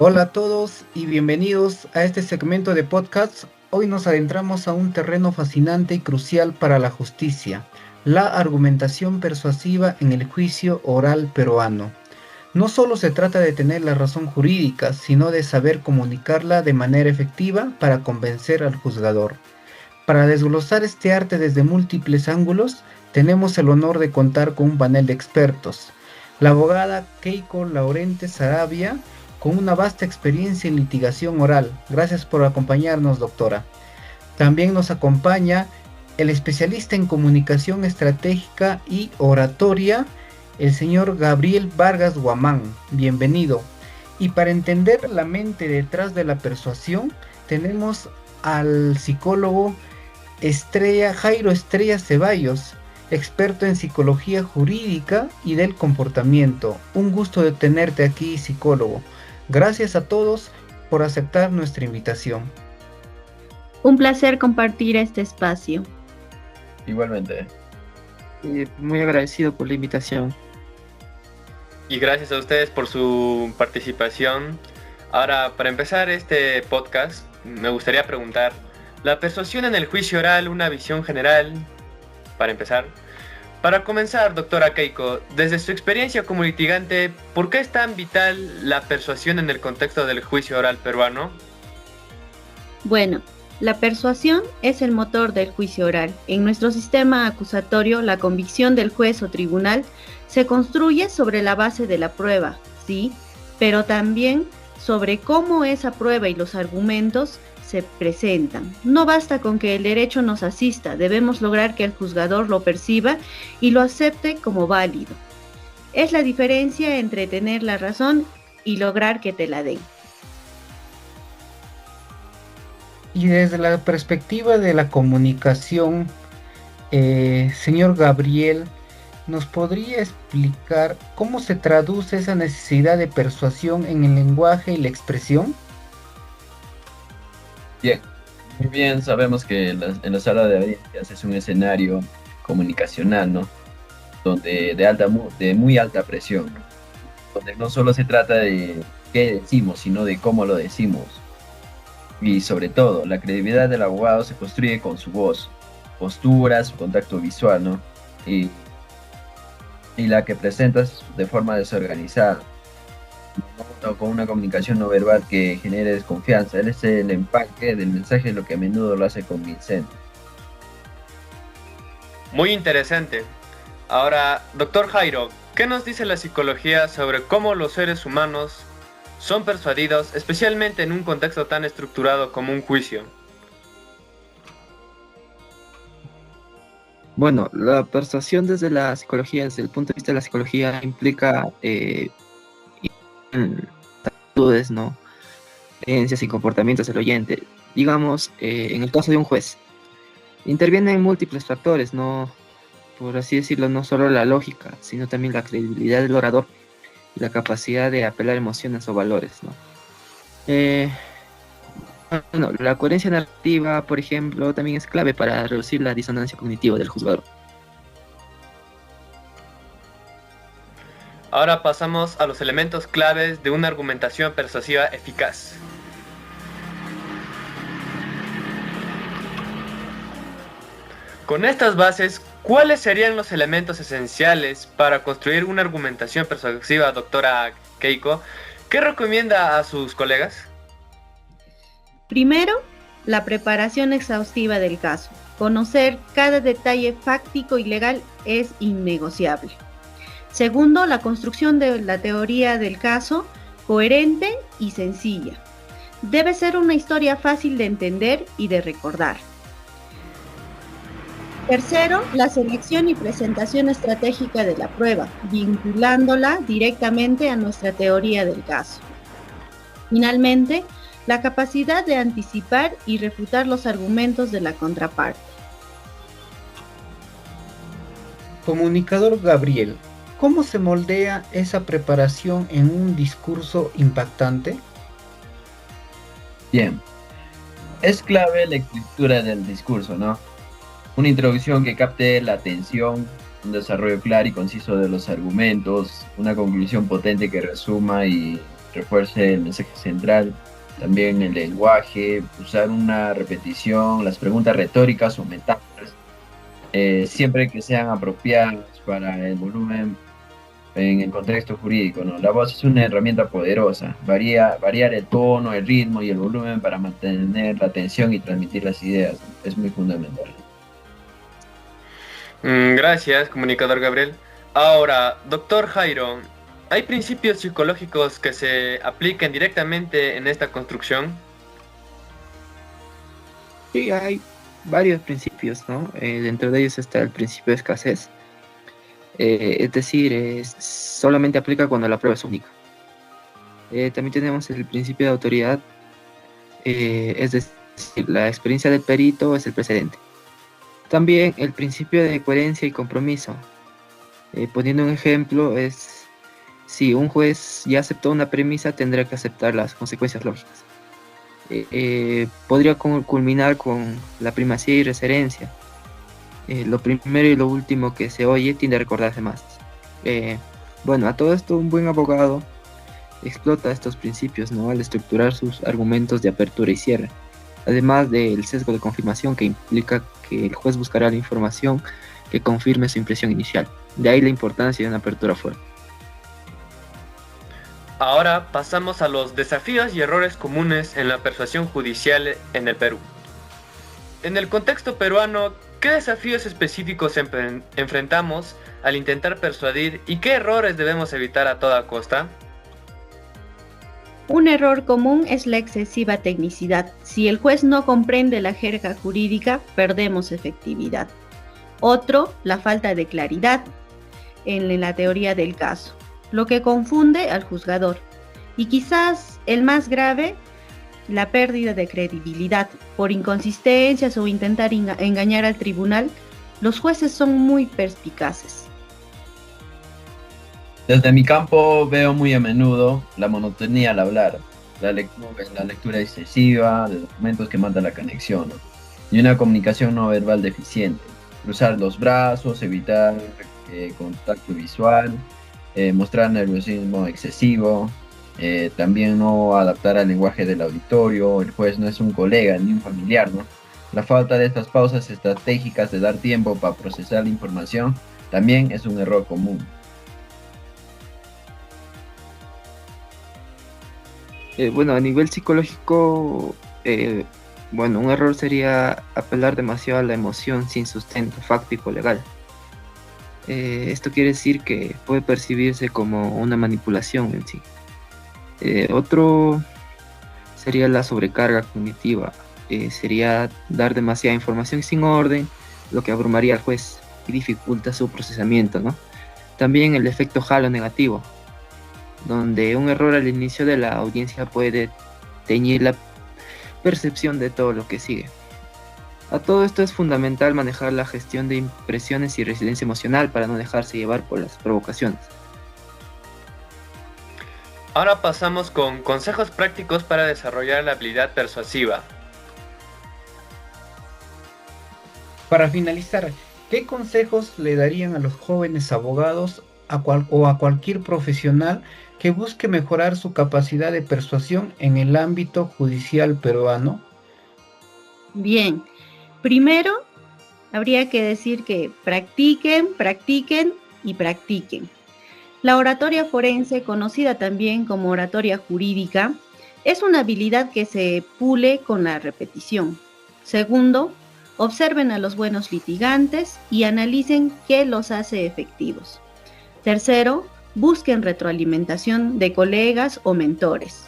Hola a todos y bienvenidos a este segmento de podcast. Hoy nos adentramos a un terreno fascinante y crucial para la justicia, la argumentación persuasiva en el juicio oral peruano. No solo se trata de tener la razón jurídica, sino de saber comunicarla de manera efectiva para convencer al juzgador. Para desglosar este arte desde múltiples ángulos, tenemos el honor de contar con un panel de expertos. La abogada Keiko Laurente Sarabia, con una vasta experiencia en litigación oral. Gracias por acompañarnos, doctora. También nos acompaña el especialista en comunicación estratégica y oratoria, el señor Gabriel Vargas Guamán. Bienvenido. Y para entender la mente detrás de la persuasión, tenemos al psicólogo Jairo Estrella Ceballos, experto en psicología jurídica y del comportamiento. Un gusto de tenerte aquí, psicólogo. Gracias a todos por aceptar nuestra invitación. Un placer compartir este espacio. Igualmente. Muy agradecido por la invitación. Y gracias a ustedes por su participación. Ahora, para empezar este podcast, me gustaría preguntar, ¿la persuasión en el juicio oral, una visión general? Para empezar. Para comenzar, doctora Keiko, desde su experiencia como litigante, ¿por qué es tan vital la persuasión en el contexto del juicio oral peruano? Bueno, la persuasión es el motor del juicio oral. En nuestro sistema acusatorio, la convicción del juez o tribunal se construye sobre la base de la prueba, sí, pero también sobre cómo esa prueba y los argumentos se presentan. No basta con que el derecho nos asista, debemos lograr que el juzgador lo perciba y lo acepte como válido. Es la diferencia entre tener la razón y lograr que te la den. Y desde la perspectiva de la comunicación, señor Gabriel, ¿nos podría explicar cómo se traduce esa necesidad de persuasión en el lenguaje y la expresión? Bien, muy bien, sabemos que en la sala de audiencias es un escenario comunicacional, ¿no? Donde de muy alta presión, ¿no? Donde no solo se trata de qué decimos, sino de cómo lo decimos. Y sobre todo, la credibilidad del abogado se construye con su voz, postura, su contacto visual, ¿no? Y la que presentas de forma desorganizada, o con una comunicación no verbal que genere desconfianza. Él es el empaque del mensaje, lo que a menudo lo hace convincente. Muy interesante. Ahora, doctor Jairo, ¿qué nos dice la psicología sobre cómo los seres humanos son persuadidos, especialmente en un contexto tan estructurado como un juicio? Bueno, la persuasión desde la psicología, desde el punto de vista de la psicología, implica actitudes, ¿no? Creencias y comportamientos del oyente. Digamos, en el caso de un juez, intervienen múltiples factores, ¿no? Por así decirlo, no solo la lógica, sino también la credibilidad del orador y la capacidad de apelar emociones o valores, ¿no? Bueno, la coherencia narrativa, por ejemplo, también es clave para reducir la disonancia cognitiva del juzgador. Ahora pasamos a los elementos claves de una argumentación persuasiva eficaz. Con estas bases, ¿cuáles serían los elementos esenciales para construir una argumentación persuasiva, doctora Keiko? ¿Qué recomienda a sus colegas? Primero, la preparación exhaustiva del caso. Conocer cada detalle fáctico y legal es innegociable. Segundo, la construcción de la teoría del caso, coherente y sencilla. Debe ser una historia fácil de entender y de recordar. Tercero, la selección y presentación estratégica de la prueba, vinculándola directamente a nuestra teoría del caso. Finalmente, la capacidad de anticipar y refutar los argumentos de la contraparte. Comunicador Gabriel, ¿cómo se moldea esa preparación en un discurso impactante? Bien, es clave la estructura del discurso, ¿no? Una introducción que capte la atención, un desarrollo claro y conciso de los argumentos, una conclusión potente que resuma y refuerce el mensaje central, también el lenguaje, usar una repetición, las preguntas retóricas o metáforas, siempre que sean apropiadas para el volumen en el contexto jurídico, ¿no? La voz es una herramienta poderosa, variar el tono, el ritmo y el volumen para mantener la atención y transmitir las ideas, ¿no? Es muy fundamental. Gracias, comunicador Gabriel. Ahora, doctor Jairo, ¿hay principios psicológicos que se apliquen directamente en esta construcción? Sí, hay varios principios, ¿no? Dentro de ellos está el principio de escasez. Es decir, solamente aplica cuando la prueba es única. También tenemos el principio de autoridad, es decir, la experiencia del perito es el precedente. También el principio de coherencia y compromiso. Poniendo un ejemplo, es si un juez ya aceptó una premisa, tendrá que aceptar las consecuencias lógicas. Podría culminar con la primacía y referencia. Lo primero y lo último que se oye tiende a recordarse más. Bueno, a todo esto un buen abogado explota estos principios, ¿no? Al estructurar sus argumentos de apertura y cierre, además del sesgo de confirmación que implica que el juez buscará la información que confirme su impresión inicial. De ahí la importancia de una apertura fuerte. Ahora pasamos a los desafíos y errores comunes en la persuasión judicial en el Perú. En el contexto peruano, ¿qué desafíos específicos enfrentamos al intentar persuadir y qué errores debemos evitar a toda costa? Un error común es la excesiva tecnicidad. Si el juez no comprende la jerga jurídica, perdemos efectividad. Otro, la falta de claridad en la teoría del caso, lo que confunde al juzgador. Y quizás el más grave, la pérdida de credibilidad. Por inconsistencias o intentar engañar al tribunal, los jueces son muy perspicaces. Desde mi campo veo muy a menudo la monotonía al hablar, la lectura excesiva de documentos que mata la conexión, ¿no? Y una comunicación no verbal deficiente. Cruzar los brazos, evitar contacto visual, mostrar nerviosismo excesivo, también no adaptar al lenguaje del auditorio. El juez no es un colega ni un familiar, ¿no? La falta de estas pausas estratégicas de dar tiempo para procesar la información también es un error común. Bueno, a nivel psicológico, bueno, un error sería apelar demasiado a la emoción sin sustento fáctico legal. Esto quiere decir que puede percibirse como una manipulación en sí. Otro sería la sobrecarga cognitiva. Sería dar demasiada información sin orden, lo que abrumaría al juez y dificulta su procesamiento, ¿no? También el efecto halo negativo, donde un error al inicio de la audiencia puede teñir la percepción de todo lo que sigue. A todo esto es fundamental manejar la gestión de impresiones y resiliencia emocional para no dejarse llevar por las provocaciones. Ahora pasamos con consejos prácticos para desarrollar la habilidad persuasiva. Para finalizar, ¿qué consejos le darían a los jóvenes abogados o a cualquier profesional que busque mejorar su capacidad de persuasión en el ámbito judicial peruano? Bien, primero habría que decir que practiquen, practiquen y practiquen. La oratoria forense, conocida también como oratoria jurídica, es una habilidad que se pule con la repetición. Segundo, observen a los buenos litigantes y analicen qué los hace efectivos. Tercero, busquen retroalimentación de colegas o mentores.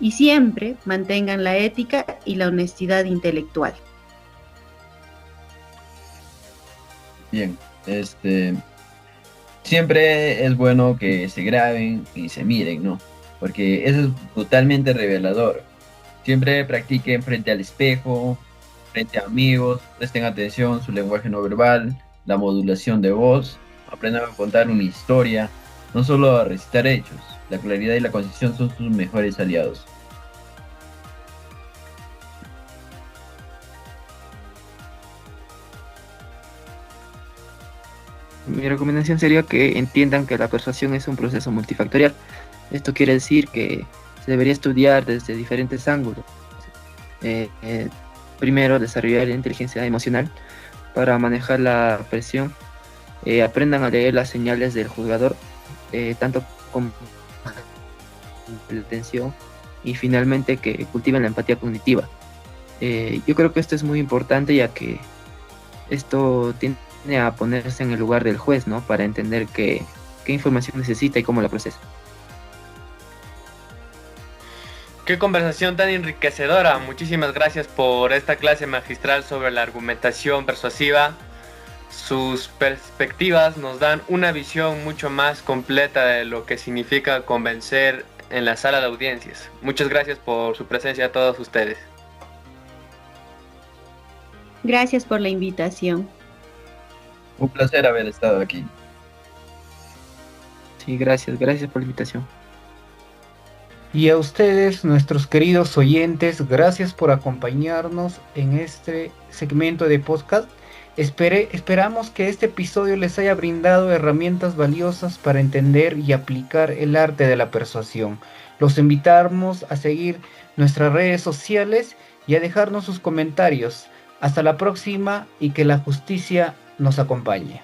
Y siempre mantengan la ética y la honestidad intelectual. Bien, siempre es bueno que se graben y se miren, ¿no? Porque eso es totalmente revelador. Siempre practiquen frente al espejo, frente a amigos, presten atención a su lenguaje no verbal, la modulación de voz, aprendan a contar una historia, no solo a recitar hechos. La claridad y la concisión son sus mejores aliados. Mi recomendación sería que entiendan que la persuasión es un proceso multifactorial. Esto quiere decir que se debería estudiar desde diferentes ángulos. Primero, desarrollar la inteligencia emocional para manejar la presión. Aprendan a leer las señales del jugador, tanto como la atención, y finalmente que cultiven la empatía cognitiva. Yo creo que esto es muy importante, ya que esto tiende a ponerse en el lugar del juez, ¿no? Para entender qué información necesita y cómo la procesa. Qué conversación tan enriquecedora. Muchísimas gracias por esta clase magistral sobre la argumentación persuasiva. Sus perspectivas nos dan una visión mucho más completa de lo que significa convencer en la sala de audiencias. Muchas gracias por su presencia a todos ustedes. Gracias por la invitación. Un placer haber estado aquí. Sí, gracias por la invitación. Y a ustedes, nuestros queridos oyentes, gracias por acompañarnos en este segmento de podcast. Esperamos que este episodio les haya brindado herramientas valiosas para entender y aplicar el arte de la persuasión. Los invitamos a seguir nuestras redes sociales y a dejarnos sus comentarios. Hasta la próxima y que la justicia nos acompañe.